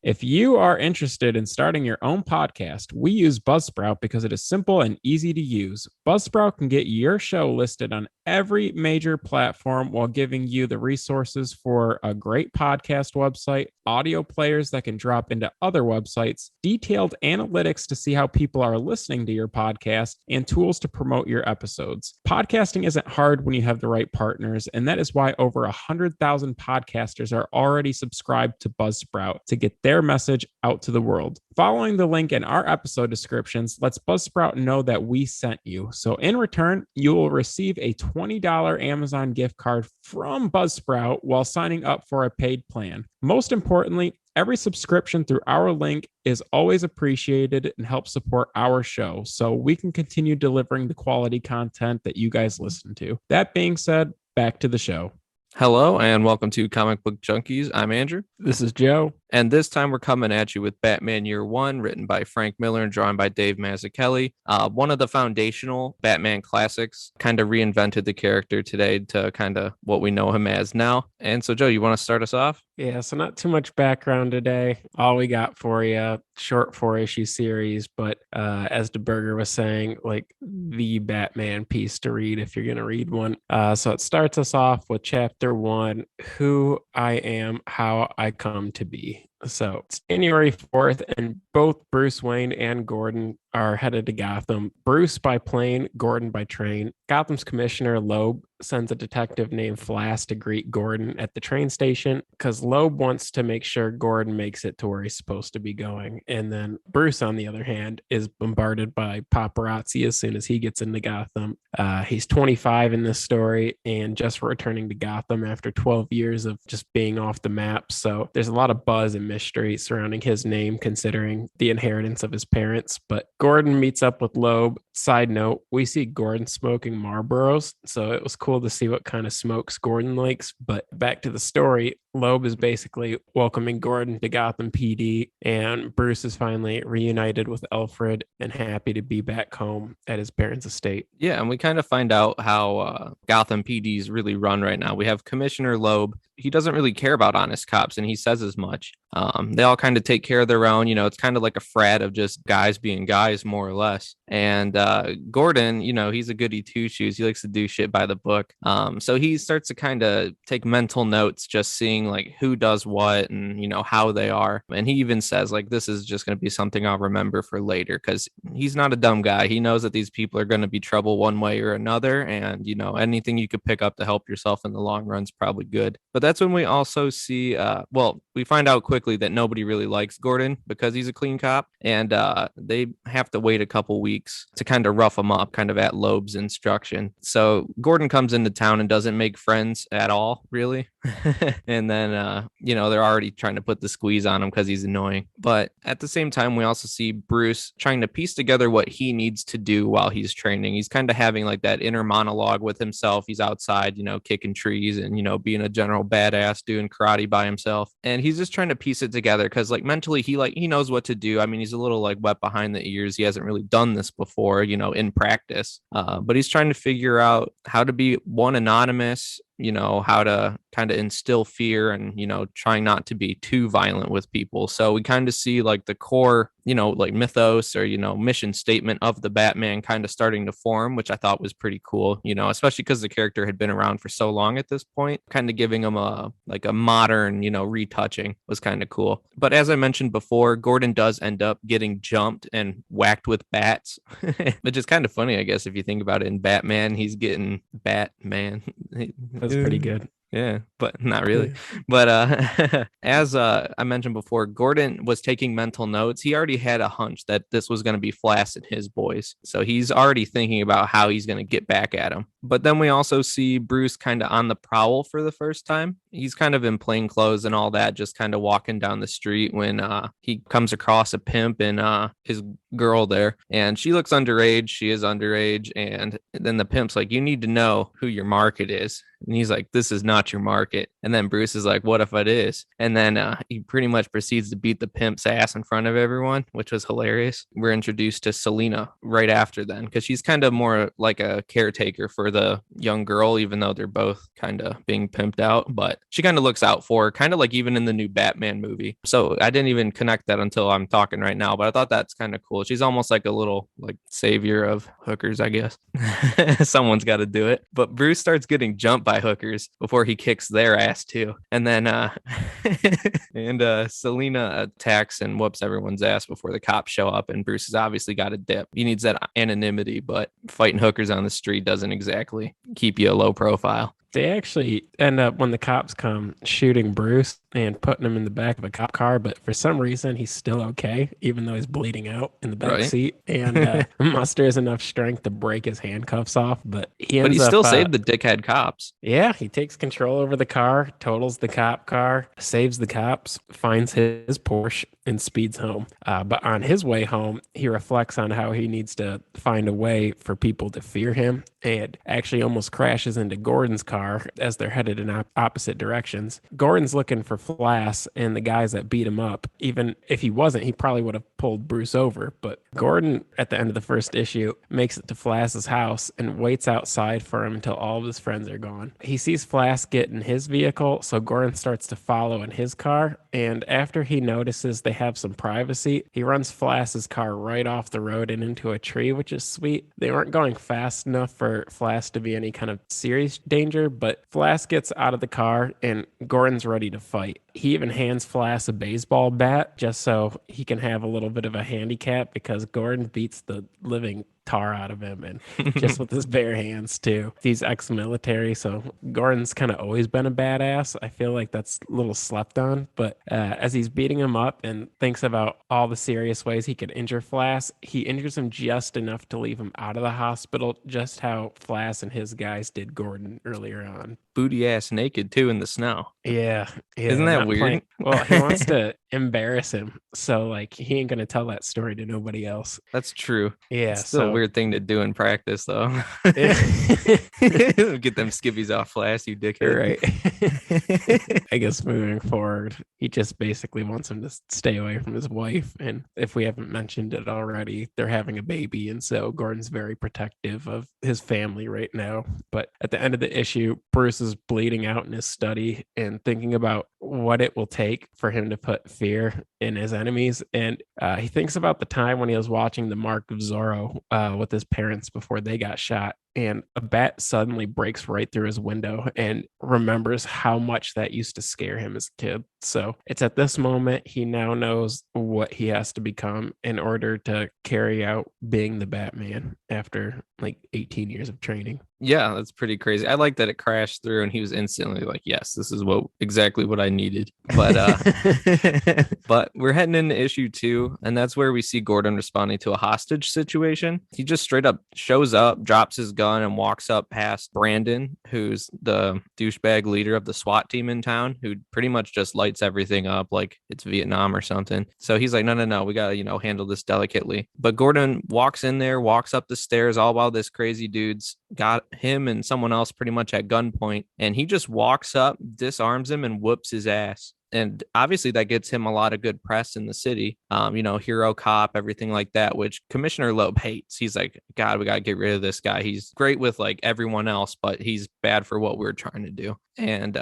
If you are interested in starting your own podcast, we use Buzzsprout because it is simple and easy to use. Buzzsprout can get your show listed on every major platform while giving you the resources for a great podcast website, audio players that can drop into other websites, detailed analytics to see how people are listening to your podcast, and tools to promote your episodes. Podcasting isn't hard when you have the right partners, and that is why over 100,000 podcasters are already subscribed to Buzzsprout to get their message out to the world. Following the link in our episode descriptions lets Buzzsprout know that we sent you. So in return, you will receive a $20 Amazon gift card from Buzzsprout while signing up for a paid plan. Most importantly, every subscription through our link is always appreciated and helps support our show so we can continue delivering the quality content that you guys listen to. That being said, back to the show. Hello and welcome to Comic Book Junkies. I'm Andrew. This is Joe. And this time we're coming at you with Batman Year One, written by Frank Miller and drawn by Dave Mazzuchelli. One of the foundational Batman classics, kind of reinvented the character today to kind of what we know him as now. And so, Joe, you want to start us off? Yeah, so not too much background today. All we got for you, short 4-issue series, but as DeBurger was saying, like the Batman piece to read if you're going to read one. So it starts us off with chapter 1, Who I Am, How I Come to Be. So it's January 4th, and both Bruce Wayne and Gordon are headed to Gotham. Bruce by plane, Gordon by train. Gotham's Commissioner Loeb sends a detective named Flass to greet Gordon at the train station because Loeb wants to make sure Gordon makes it to where he's supposed to be going. And then Bruce, on the other hand, is bombarded by paparazzi as soon as he gets into Gotham. He's 25 in this story and just returning to Gotham after 12 years of just being off the map. So there's a lot of buzz and mystery surrounding his name, considering the inheritance of his parents. But Gordon meets up with Loeb. Side note, we see Gordon smoking Marlboros, so it was cool to see what kind of smokes Gordon likes. But back to the story, Loeb is basically welcoming Gordon to Gotham PD, and Bruce is finally reunited with Alfred and happy to be back home at his parents' estate. Yeah, and we kind of find out how Gotham PD is really run right now. We have Commissioner Loeb. He doesn't really care about honest cops, and he says as much. They all kind of take care of their own. You know, it's kind of like a frat of just guys being guys, more or less. And Gordon, you know, he's a goody two-shoes. He likes to do shit by the book. So he starts to kind of take mental notes, just seeing like who does what and, you know, how they are. And he even says like, this is just going to be something I'll remember for later, because he's not a dumb guy. He knows that these people are going to be trouble one way or another. And, you know, anything you could pick up to help yourself in the long run is probably good. But that's when we also see, we find out quickly that nobody really likes Gordon because he's a clean cop, and they have to wait a couple weeks to kind of rough him up, kind of at Loeb's instruction. So Gordon comes into town and doesn't make friends at all, really. And then, you know, they're already trying to put the squeeze on him because he's annoying. But at the same time, we also see Bruce trying to piece together what he needs to do while he's training. He's kind of having like that inner monologue with himself. He's outside, you know, kicking trees and, you know, being a general badass doing karate by himself. And he's just trying to piece it together because like mentally he knows what to do. I mean, he's a little like wet behind the ears. He hasn't really done this before, you know, in practice. But he's trying to figure out how to be anonymous, you know, how to kind of instill fear and, you know, trying not to be too violent with people. So we kind of see like the core, you know, like mythos or, you know, mission statement of the Batman kind of starting to form, which I thought was pretty cool, you know, especially because the character had been around for so long at this point. Kind of giving him a modern, you know, retouching was kind of cool. But as I mentioned before, Gordon does end up getting jumped and whacked with bats, which is kind of funny, I guess, if you think about it. In Batman, he's getting Batman. That's pretty good. Yeah, but not really. But as I mentioned before, Gordon was taking mental notes. He already had a hunch that this was going to be Flass and his boys. So he's already thinking about how he's going to get back at him. But then we also see Bruce kind of on the prowl for the first time. He's kind of in plain clothes and all that, just kind of walking down the street when he comes across a pimp and his girl there. And she looks underage. She is underage. And then the pimp's like, you need to know who your market is. And he's like, this is not not your market. And then Bruce is like, what if it is? And then he pretty much proceeds to beat the pimp's ass in front of everyone, which was hilarious. We're introduced to Selena right after then, because she's kind of more like a caretaker for the young girl, even though they're both kind of being pimped out. But she kind of looks out for her, kind of like even in the new Batman movie. So I didn't even connect that until I'm talking right now, but I thought that's kind of cool. She's almost like a little like savior of hookers, I guess. Someone's got to do it. But Bruce starts getting jumped by hookers before he kicks their ass too. And then Selena attacks and whoops everyone's ass before the cops show up, and Bruce has obviously got a dip. He needs that anonymity, but fighting hookers on the street doesn't exactly keep you a low profile. They actually end up, when the cops come, shooting Bruce and putting him in the back of a cop car. But for some reason, he's still okay, even though he's bleeding out in the back seat, and musters enough strength to break his handcuffs off. But he still saved the dickhead cops. Yeah, he takes control over the car, totals the cop car, saves the cops, finds his Porsche, and speeds home. But on his way home, he reflects on how he needs to find a way for people to fear him, and actually almost crashes into Gordon's car as they're headed in opposite directions. Gordon's looking for Flass and the guys that beat him up. Even if he wasn't, he probably would have pulled Bruce over. But Gordon, at the end of the first issue, makes it to Flass's house and waits outside for him until all of his friends are gone. He sees Flass get in his vehicle, so Gordon starts to follow in his car. And after he notices they have some privacy, he runs Flass's car right off the road and into a tree, which is sweet. They weren't going fast enough for Flass to be any kind of serious danger, but Flass gets out of the car and Gordon's ready to fight. He even hands Flass a baseball bat just so he can have a little bit of a handicap, because Gordon beats the living tar out of him, and just with his bare hands too. He's ex-military, so Gordon's kind of always been a badass. I feel like that's a little slept on, but as he's beating him up and thinks about all the serious ways he could injure Flass, he injures him just enough to leave him out of the hospital, just how Flass and his guys did Gordon earlier on. Booty ass naked too in the snow. Yeah. Isn't that weird? Well, he wants to embarrass him, so like he ain't gonna tell that story to nobody else. That's true. Yeah, it's still a weird thing to do in practice, though. Get them skivvies off Flass, you dickhead. Right. I guess moving forward, he just basically wants him to stay away from his wife. And if we haven't mentioned it already, they're having a baby. And so Gordon's very protective of his family right now. But at the end of the issue, Bruce is bleeding out in his study and thinking about what it will take for him to put fear in his enemies. And he thinks about the time when he was watching The Mark of Zorro with his parents before they got shot. And a bat suddenly breaks right through his window and remembers how much that used to scare him as a kid. So it's at this moment he now knows what he has to become in order to carry out being the Batman after like 18 years of training. Yeah, that's pretty crazy. I like that it crashed through and he was instantly like, yes, this is exactly what I needed. But but we're heading into issue 2, and that's where we see Gordon responding to a hostage situation. He just straight up shows up, drops his gun, and walks up past Brandon, who's the douchebag leader of the SWAT team in town, who pretty much just lights everything up like it's Vietnam or something. So he's like, no, we gotta, handle this delicately. But Gordon walks in there, walks up the stairs, all while this crazy dude's got him and someone else pretty much at gunpoint, and he just walks up, disarms him, and whoops his ass. And obviously that gets him a lot of good press in the city, hero cop, everything like that, which Commissioner Loeb hates. He's like, God, we got to get rid of this guy. He's great with like everyone else, but he's bad for what we're trying to do. And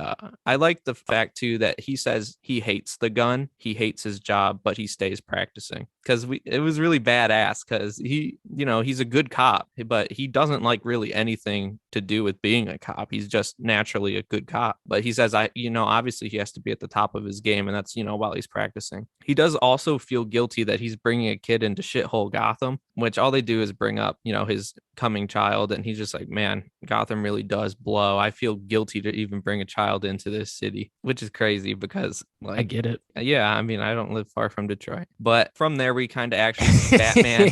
I like the fact, too, that he says he hates the gun. He hates his job, but he stays practicing, because it was really badass, because he's a good cop, but he doesn't like really anything to do with being a cop. He's just naturally a good cop. But he says, obviously he has to be at the top of his game. And that's, while he's practicing. He does also feel guilty that he's bringing a kid into shithole Gotham, which all they do is bring up, his coming child. And he's just like, man, Gotham really does blow. I feel guilty to even bring a child into this city, which is crazy because like, I get it. Yeah, I mean, I don't live far from Detroit. But from there, we kind of actually see Batman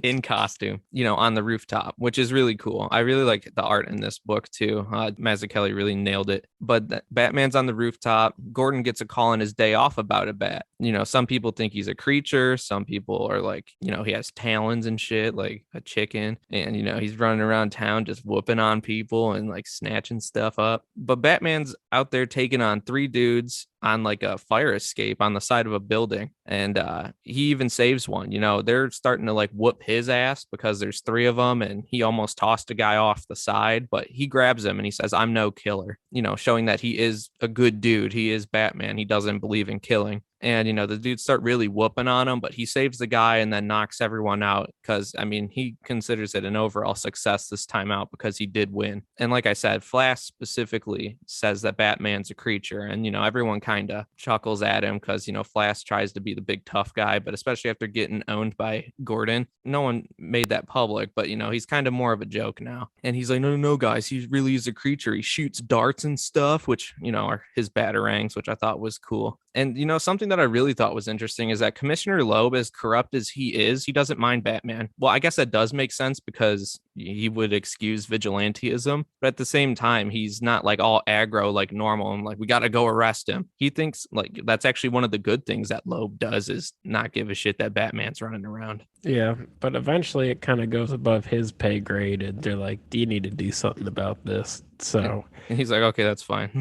in costume, on the rooftop, which is really cool. I really like the art in this book too. Mazzuchelli really nailed it. But Batman's on the rooftop. Gordon gets a call on his day off about a bat. Some people think he's a creature. Some people are like, he has talons and shit, like a chicken. And and he's running around town just whooping on people and like snatching stuff up. But Batman's out there taking on three dudes on like a fire escape on the side of a building, and he even saves one. They're starting to like whoop his ass because there's three of them, and he almost tossed a guy off the side, but he grabs him and he says, "I'm no killer," showing that he is a good dude. He is Batman. He doesn't believe in killing. And, the dudes start really whooping on him, but he saves the guy and then knocks everyone out because, he considers it an overall success this time out because he did win. And like I said, Flash specifically says that Batman's a creature, and, everyone kind of chuckles at him because, Flash tries to be the big tough guy, but especially after getting owned by Gordon, no one made that public, but, he's kind of more of a joke now. And he's like, no, guys, he really is a creature. He shoots darts and stuff, which, are his batarangs, which I thought was cool. And, something that I really thought was interesting is that Commissioner Loeb, as corrupt as he is, he doesn't mind Batman. Well, I guess that does make sense because he would excuse vigilantism. But at the same time, he's not like all aggro like normal and like, we got to go arrest him. He thinks like that's actually one of the good things that Loeb does is not give a shit that Batman's running around. Yeah, but eventually it kind of goes above his pay grade, and they're like, "Do you need to do something about this?" So, and he's like, "Okay, that's fine."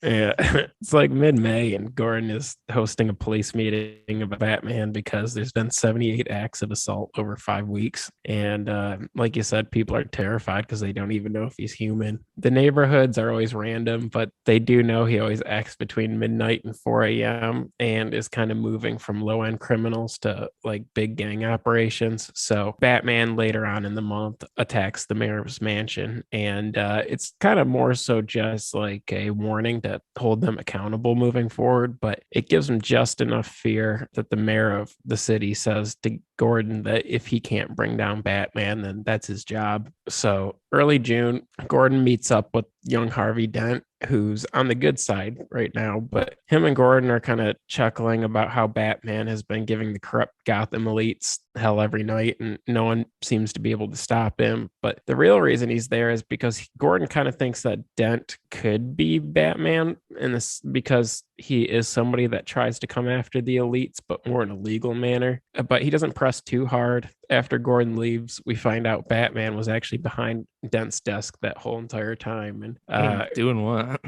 Yeah, it's like mid-May, and Gordon is hosting a police meeting about Batman because there's been 78 acts of assault over 5 weeks, and like you said, people are terrified because they don't even know if he's human. The neighborhoods are always random, but they do know he always acts between midnight and 4 a.m. and is kind of moving from low-end criminals to like big gang operations. So Batman later on in the month attacks the mayor's mansion, and it's kind of more so just like a warning to hold them accountable moving forward, but it gives them just enough fear that the mayor of the city says to Gordon that if he can't bring down Batman, then that's his job. So early June, Gordon meets up with young Harvey Dent, who's on the good side right now, but him and Gordon are kind of chuckling about how Batman has been giving the corrupt Gotham elites hell every night and no one seems to be able to stop him. But the real reason he's there is because Gordon kind of thinks that Dent could be Batman, and this because he is somebody that tries to come after the elites, but more in a legal manner. But he doesn't press too hard. After Gordon leaves, we find out Batman was actually behind Dent's desk that whole entire time. And doing what?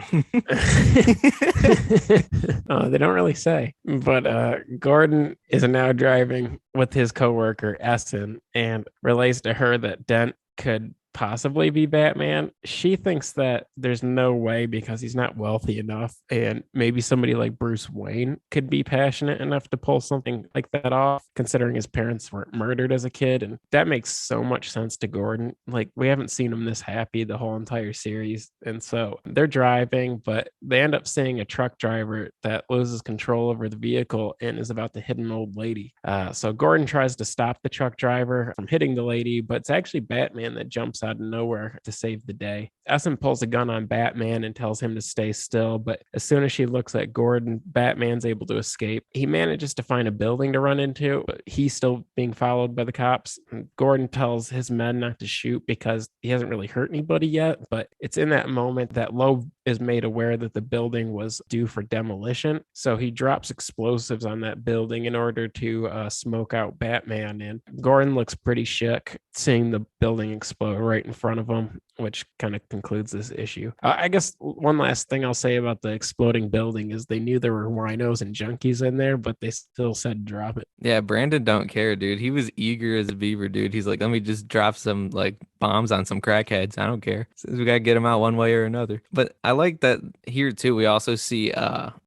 They don't really say. But Gordon is now driving with his coworker Essen and relays to her that Dent could possibly be Batman. She thinks that there's no way because he's not wealthy enough, and maybe somebody like Bruce Wayne could be passionate enough to pull something like that off, considering his parents were murdered as a kid. And that makes so much sense to Gordon. Like, we haven't seen him this happy the whole entire series. And so they're driving, but they end up seeing a truck driver that loses control over the vehicle and is about to hit an old lady. So Gordon tries to stop the truck driver from hitting the lady, but it's actually Batman that jumps out of nowhere to save the day. Essen pulls a gun on Batman and tells him to stay still, but as soon as she looks at Gordon, Batman's able to escape. He manages to find a building to run into, but he's still being followed by the cops. And Gordon tells his men not to shoot because he hasn't really hurt anybody yet, but it's in that moment that Loeb is made aware that the building was due for demolition. So he drops explosives on that building in order to smoke out Batman. And Gordon looks pretty shook seeing the building explode right in front of him, which kind of concludes this issue. I guess one last thing I'll say about the exploding building is they knew there were rhinos and junkies in there, but they still said drop it. Yeah, Brandon don't care, dude. He was eager as a beaver, dude. He's like, let me just drop some like bombs on some crackheads. I don't care. Since we gotta get them out one way or another. But I like that here too. We also see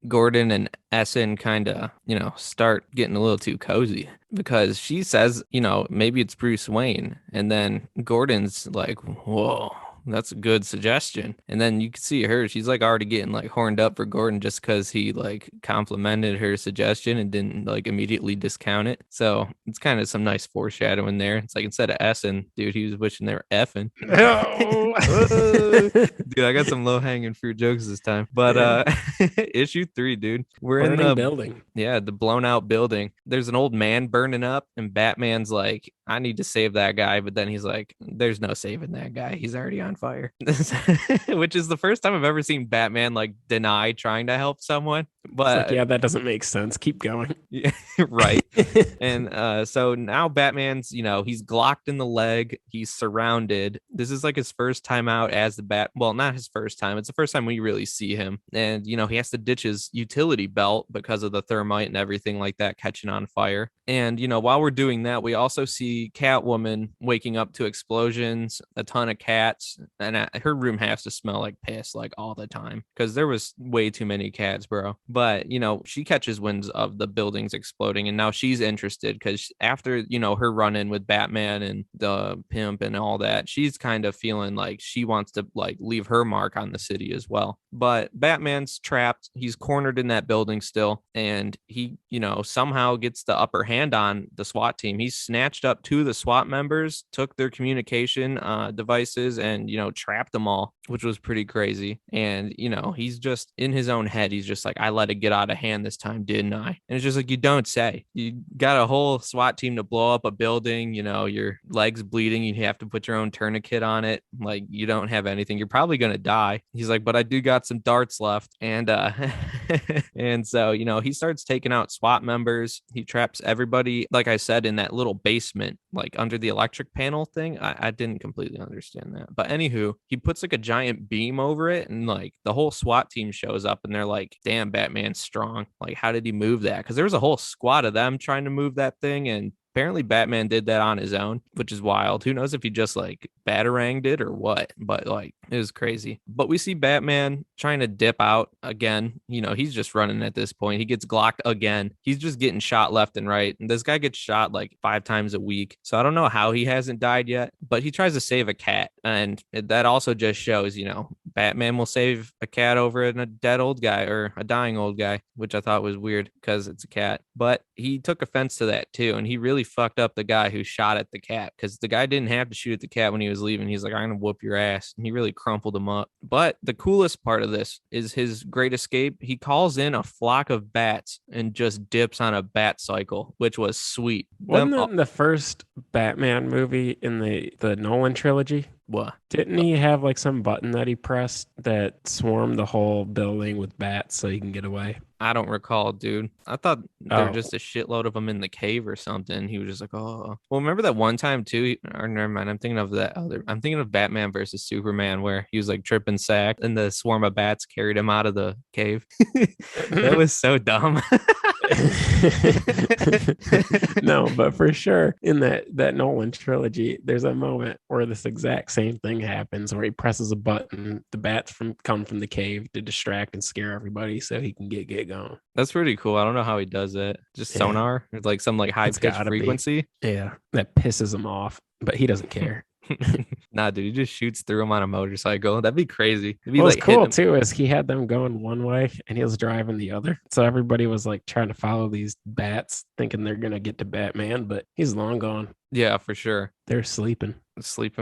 Gordon and Essen kind of, start getting a little too cozy because she says, maybe it's Bruce Wayne. And then Gordon's like, whoa, that's a good suggestion. And then you can see her, she's like already getting like horned up for Gordon just because he like complimented her suggestion and didn't like immediately discount it. So it's kind of some nice foreshadowing there. It's like instead of Essen, dude, he was wishing they were effing. Dude, I got some low hanging fruit jokes this time. But issue 3, dude, we're Burning in the building. Yeah, the blown out building. There's an old man burning up, and Batman's like, I need to save that guy. But then he's like, there's no saving that guy. He's already on on fire, which is the first time I've ever seen Batman like deny trying to help someone. It's like, But yeah, that doesn't make sense. Keep going. yeah, right. And so now Batman's, he's glocked in the leg. He's surrounded. This is like his first time out as the Bat. Well, not his first time. It's the first time we really see him. And, he has to ditch his utility belt because of the thermite and everything like that catching on fire. And, while we're doing that, we also see Catwoman waking up to explosions, a ton of cats. And her room has to smell like piss like all the time because there was way too many cats, bro. But, she catches winds of the buildings exploding, and now she's interested because after, her run in with Batman and the pimp and all that, she's kind of feeling like she wants to like leave her mark on the city as well. But Batman's trapped. He's cornered in that building still, and he, somehow gets the upper hand on the SWAT team. He snatched up two of the SWAT members, took their communication devices, and, trapped them all, which was pretty crazy. And, he's just in his own head. He's just like, I let it get out of hand this time, didn't I? And it's just like, you don't say. You got a whole SWAT team to blow up a building, your leg's bleeding, you have to put your own tourniquet on it, like you don't have anything, you're probably gonna die. He's like, but I do got some darts left. And and so he starts taking out SWAT members. He traps everybody, like I said, in that little basement, like under the electric panel thing. I didn't completely understand that, but anywho, he puts like a giant beam over it, and like the whole SWAT team shows up, and they're like, damn, Batman's strong. Like, how did he move that? Because there was a whole squad of them trying to move that thing, and apparently Batman did that on his own, which is wild. Who knows if he just like bataranged it or what, but like it was crazy. But we see Batman trying to dip out again. He's just running at this point. He gets glocked again. He's just getting shot left and right. And this guy gets shot like 5 times a week. So I don't know how he hasn't died yet, but he tries to save a cat. And that also just shows, Batman will save a cat over a dead old guy or a dying old guy, which I thought was weird because it's a cat. But he took offense to that too. And he really fucked up the guy who shot at the cat, because the guy didn't have to shoot at the cat when he was leaving. He's like, I'm gonna whoop your ass, and he really crumpled him up. But the coolest part of this is his great escape. He calls in a flock of bats and just dips on a bat cycle, which was sweet. Wasn't that in the first Batman movie in the Nolan trilogy? What? Didn't he have like some button that he pressed that swarmed the whole building with bats so he can get away? I don't recall, dude. I thought there were just a shitload of them in the cave or something. He was just like, oh. Well, remember that one time too? Or never mind. I'm thinking of that other. I'm thinking of Batman versus Superman, where he was like tripping sack and the swarm of bats carried him out of the cave. That was so dumb. No, but for sure in that Nolan trilogy, there's a moment where this exact same thing happens, where he presses a button, the bats come from the cave to distract and scare everybody so he can get going. That's pretty cool. I don't know how he does it. Just sonar, or like some like high pitched frequency. Yeah, that pisses him off, but he doesn't care. Nah, dude, he just shoots through him on a motorcycle. That'd be crazy. What was cool too is he had them going one way and he was driving the other. So everybody was like trying to follow these bats, thinking they're gonna get to Batman, but he's long gone. Yeah, for sure. They're sleeping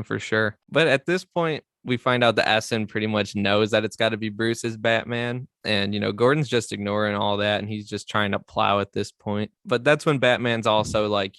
For sure. But at this point, we find out the Essen pretty much knows that it's got to be Bruce's Batman. And, Gordon's just ignoring all that, and he's just trying to plow at this point. But that's when Batman's also like,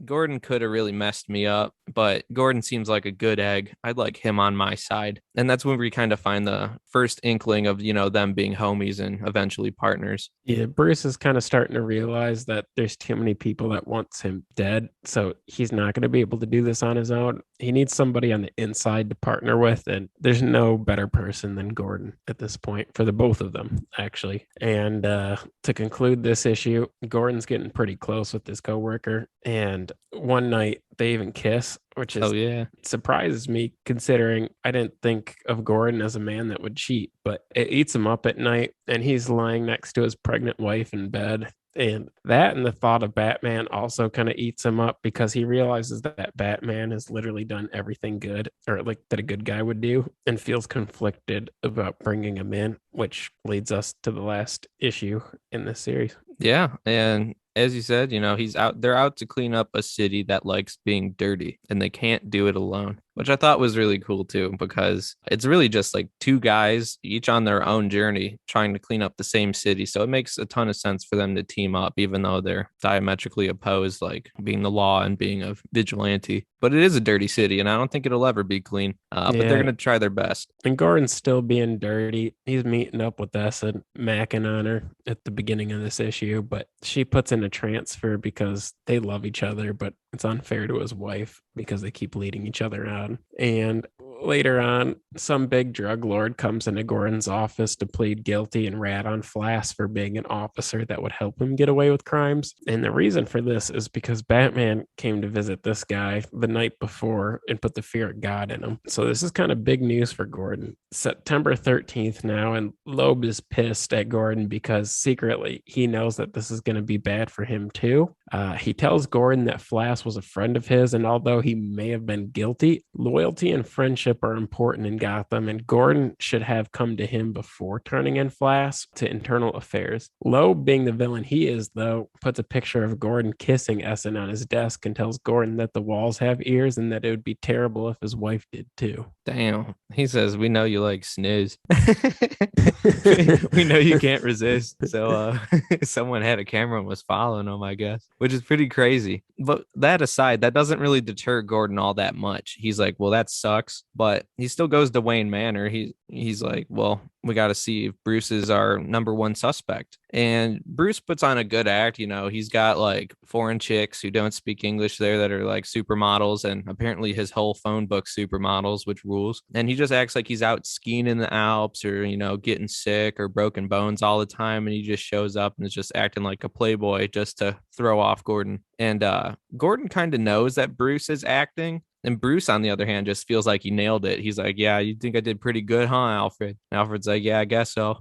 Gordon could have really messed me up, but Gordon seems like a good egg. I'd like him on my side. And that's when we kind of find the first inkling of, them being homies and eventually partners. Yeah, Bruce is kind of starting to realize that there's too many people that wants him dead. So he's not going to be able to do this on his own. He needs somebody on the inside to partner with. And there's no better person than Gordon at this point for the both of them, actually. And to conclude this issue, Gordon's getting pretty close with his coworker. And one night they even kiss, which is surprises me, considering I didn't think of Gordon as a man that would cheat, but it eats him up at night, and he's lying next to his pregnant wife in bed. And that and the thought of Batman also kind of eats him up, because he realizes that Batman has literally done everything good, or like that a good guy would do, and feels conflicted about bringing him in, which leads us to the last issue in this series. Yeah. And as you said, they're out to clean up a city that likes being dirty, and they can't do it alone. which I thought was really cool too, because it's really just like two guys, each on their own journey, trying to clean up the same city. So it makes a ton of sense for them to team up, even though they're diametrically opposed, like being the law and being a vigilante. But it is a dirty city, and I don't think it'll ever be clean. But they're Yeah. going to try their best. And Gordon's still being dirty. He's meeting up with Essa, macking on her at the beginning of this issue, but she puts in a transfer because they love each other, but it's unfair to his wife because they keep leading each other on. And later on, some big drug lord comes into Gordon's office to plead guilty and rat on Flass for being an officer that would help him get away with crimes. And the reason for this is because Batman came to visit this guy the night before and put the fear of God in him. So this is kind of big news for Gordon. September 13th now, and Loeb is pissed at Gordon because secretly he knows that this is going to be bad for him too. He tells Gordon that Flass was a friend of his, and although he may have been guilty, loyalty and friendship are important in Gotham, and Gordon should have come to him before turning in Flass to internal affairs. Loeb, being the villain he is, though, puts a picture of Gordon kissing Essen on his desk and tells Gordon that the walls have ears and that it would be terrible if his wife did too. Damn. He says, "We know you like snooze. We know you can't resist." So someone had a camera and was following him, I guess, which is pretty crazy. But that aside, that doesn't really deter Gordon all that much. He's like, well, that sucks. But he still goes to Wayne Manor. He's like, well, we got to see if Bruce is our number one suspect. And Bruce puts on a good act. You know, he's got like foreign chicks who don't speak English there that are like supermodels. And apparently his whole phone book's supermodels, which rules. And he just acts like he's out skiing in the Alps or, you know, getting sick or broken bones all the time. And he just shows up and is just acting like a playboy just to throw off Gordon. And Gordon kind of knows that Bruce is acting. And Bruce, on the other hand, just feels like he nailed it. He's like, yeah, you think I did pretty good, huh, Alfred? And Alfred's like, yeah, I guess so.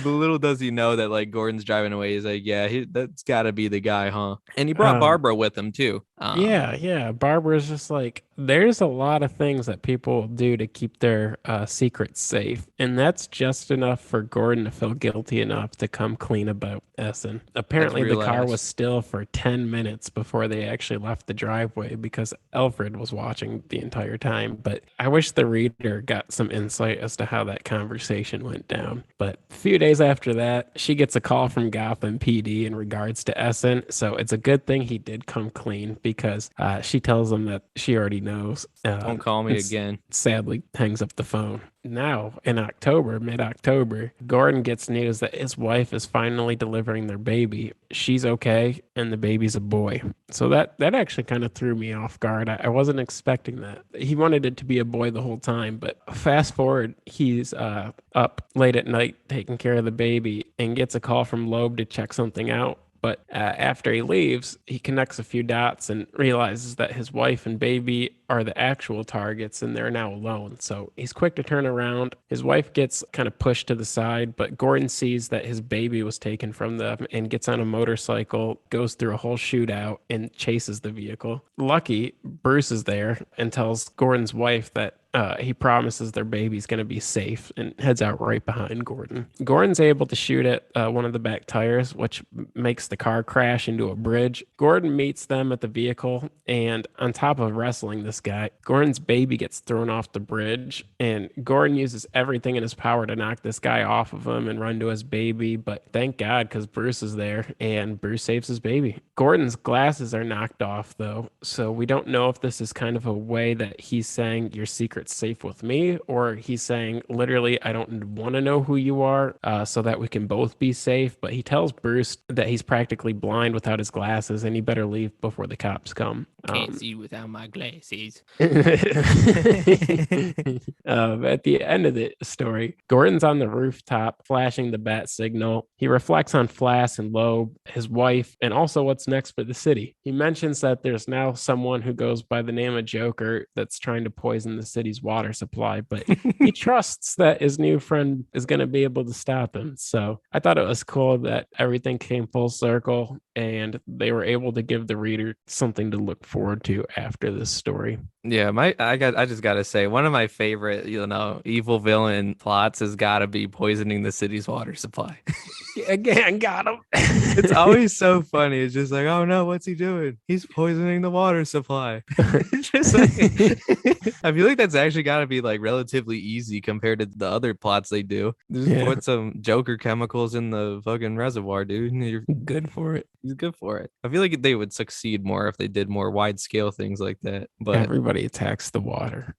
But little does he know that like Gordon's driving away. He's like, yeah, that's got to be the guy, huh? And he brought Barbara with him too. Yeah. Barbara's just like, there's a lot of things that people do to keep their secrets safe. And that's just enough for Gordon to feel guilty enough to come clean about Essen. Apparently, the car was still for 10 minutes before they actually left the driveway because Alfred was watching the entire time. But I wish the reader got some insight as to how that conversation went down. But a few days after that, she gets a call from Gotham PD in regards to Essen. So it's a good thing he did come clean because she tells him that she already knows. Don't call me again. Sadly, hangs up the phone. Now, in October, mid-October, Gordon gets news that his wife is finally delivering their baby. She's okay, and the baby's a boy. So that actually kind of threw me off guard. I wasn't expecting that. He wanted it to be a boy the whole time, but fast forward, he's up late at night taking care of the baby and gets a call from Loeb to check something out. But after he leaves, he connects a few dots and realizes that his wife and baby are the actual targets and they're now alone. So he's quick to turn around. His wife gets kind of pushed to the side, but Gordon sees that his baby was taken from them and gets on a motorcycle, goes through a whole shootout and chases the vehicle. Lucky, Bruce is there and tells Gordon's wife that he promises their baby's going to be safe and heads out right behind Gordon. Gordon's able to shoot at one of the back tires, which makes the car crash into a bridge. Gordon meets them at the vehicle, and on top of wrestling this guy, Gordon's baby gets thrown off the bridge, and Gordon uses everything in his power to knock this guy off of him and run to his baby, but thank God because Bruce is there, and Bruce saves his baby. Gordon's glasses are knocked off, though, so we don't know if this is kind of a way that he's saying your secret's safe with me, or he's saying literally I don't want to know who you are so that we can both be safe. But he tells Bruce that he's practically blind without his glasses and he better leave before the cops come. Can't see without my glasses. At the end of the story, Gordon's on the rooftop flashing the bat signal. He reflects on Flass and Loeb, his wife, and also what's next for the city. He mentions that there's now someone who goes by the name of Joker that's trying to poison the city's water supply, but he trusts that his new friend is going to be able to stop him. So I thought it was cool that everything came full circle and they were able to give the reader something to look forward to after this story. Yeah, I just gotta say, one of my favorite, evil villain plots has gotta be poisoning the city's water supply. Again, got him. It's always so funny. It's just like, oh no, what's he doing? He's poisoning the water supply. It's just like, I feel like that's actually got to be like relatively easy compared to the other plots they do. Just put some Joker chemicals in the fucking reservoir, dude. You're good for it. He's good for it. I feel like they would succeed more if they did more wide scale things like that. But everybody attacks the water.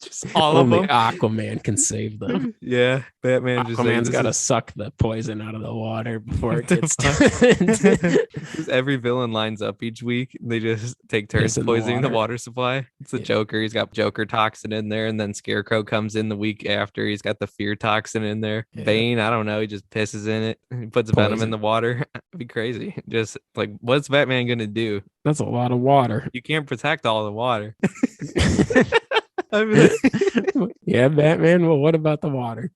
Just all of Only them. Aquaman can save them. Yeah, Batman Aquaman's got to suck the poison out of the water before it gets to every villain lines up each week. They just take turns poisoning the water supply. It's the Joker. He's got Joker toxin in there, and then Scarecrow comes in the week after. He's got the fear toxin in there. Yeah. Bane, I don't know. He just pisses in it. He puts venom in the water. It'd be crazy. Just like, what's Batman gonna do? That's a lot of water. You can't protect all the water. Yeah, Batman. Well, what about the water?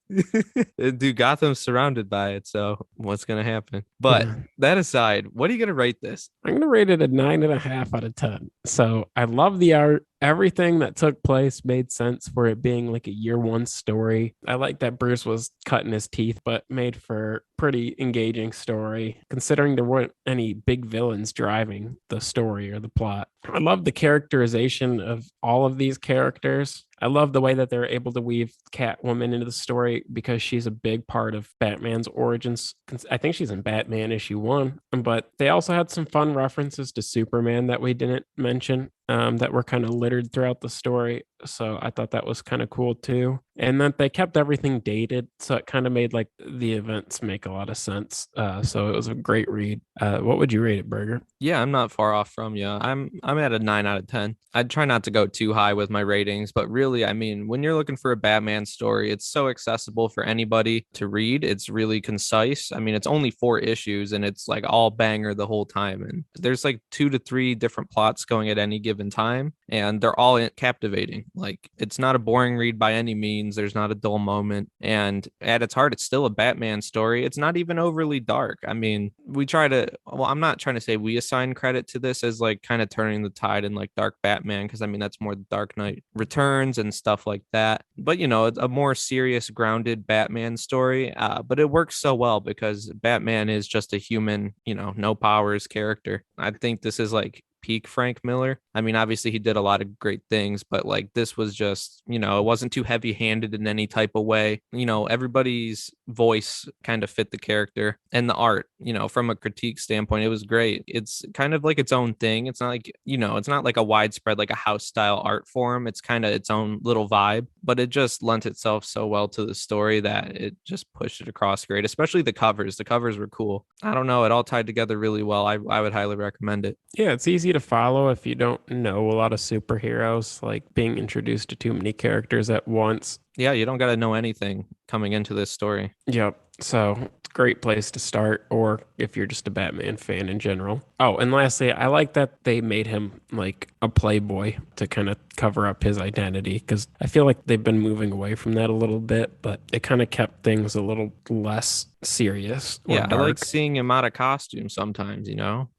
Dude, Gotham's surrounded by it, so what's gonna happen? But that aside, what are you gonna rate this? I'm gonna rate it a 9.5 out of 10. So I love the art. Everything that took place made sense for it being like a year one story. I like that Bruce was cutting his teeth, but made for pretty engaging story, considering there weren't any big villains driving the story or the plot. I love the characterization of all of these characters. I love the way that they're able to weave Catwoman into the story because she's a big part of Batman's origins. I think she's in Batman issue 1, but they also had some fun references to Superman that we didn't mention. That were kind of littered throughout the story. So I thought that was kind of cool too. And that they kept everything dated. So it kind of made like the events make a lot of sense. So it was a great read. What would you rate it, Burger? Yeah, I'm not far off from you. I'm at a 9 out of 10. I'd try not to go too high with my ratings, but really, I mean, when you're looking for a Batman story, it's so accessible for anybody to read. It's really concise. I mean, it's only 4 issues and it's like all banger the whole time. And there's like 2 to 3 different plots going at any given time, and they're all captivating. Like, it's not a boring read by any means. There's not a dull moment. And at its heart, it's still a Batman story. It's not even overly dark. I mean, I'm not trying to say we assign credit to this as like kind of turning the tide in like Dark Batman, because I mean, that's more the Dark Knight Returns and stuff like that. But, it's a more serious, grounded Batman story. But it works so well because Batman is just a human, no powers character. I think this is like peak Frank Miller. I mean, obviously he did a lot of great things, but like this was just, it wasn't too heavy handed in any type of way. Everybody's voice kind of fit the character, and the art, from a critique standpoint, it was great. It's kind of like its own thing. It's not like, it's not like a widespread, like a house style art form. It's kind of its own little vibe, but it just lent itself so well to the story that it just pushed it across great, especially the covers. The covers were cool. I don't know. It all tied together really well. I would highly recommend it. Yeah, it's easy to follow if you don't know a lot of superheroes, like being introduced to too many characters at once. Yeah, you don't got to know anything coming into this story. Yep. So great place to start, or if you're just a Batman fan in general. Oh, and lastly, I like that they made him like a playboy to kind of cover up his identity, because I feel like they've been moving away from that a little bit, but it kind of kept things a little less serious. Yeah, I like seeing him out of costume sometimes,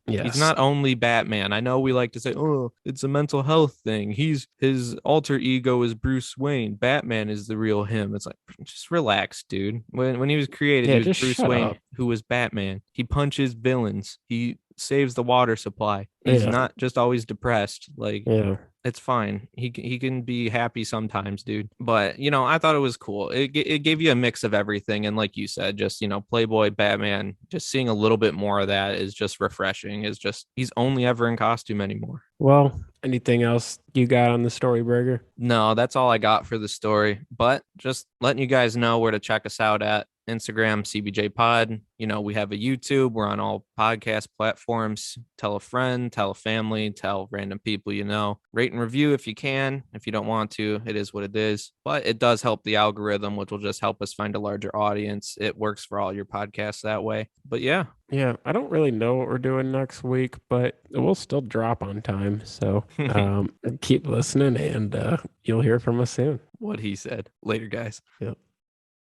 Yes. He's not only Batman. I know we like to say, oh, it's a mental health thing. His alter ego is Bruce Wayne. Batman is the real him. It's like, just relax, dude. When he was created, he was Bruce Wayne, who was Batman. He punches villains. He saves the water supply. He's not just always depressed. Like, it's fine. He can be happy sometimes, dude. But, I thought it was cool. It gave you a mix of everything. And like you said, just, Playboy Batman, just seeing a little bit more of that is just refreshing. He's only ever in costume anymore. Well, anything else you got on the story, Burger? No, that's all I got for the story. But just letting you guys know where to check us out at. Instagram, CBJ Pod. We have a YouTube. We're on all podcast platforms. Tell a friend, tell a family, tell random people Rate and review if you can. If you don't want to, it is what it is. But it does help the algorithm, which will just help us find a larger audience. It works for all your podcasts that way. But yeah. Yeah, I don't really know what we're doing next week, but we'll still drop on time. So keep listening, and you'll hear from us soon. What he said. Later, guys. Yep.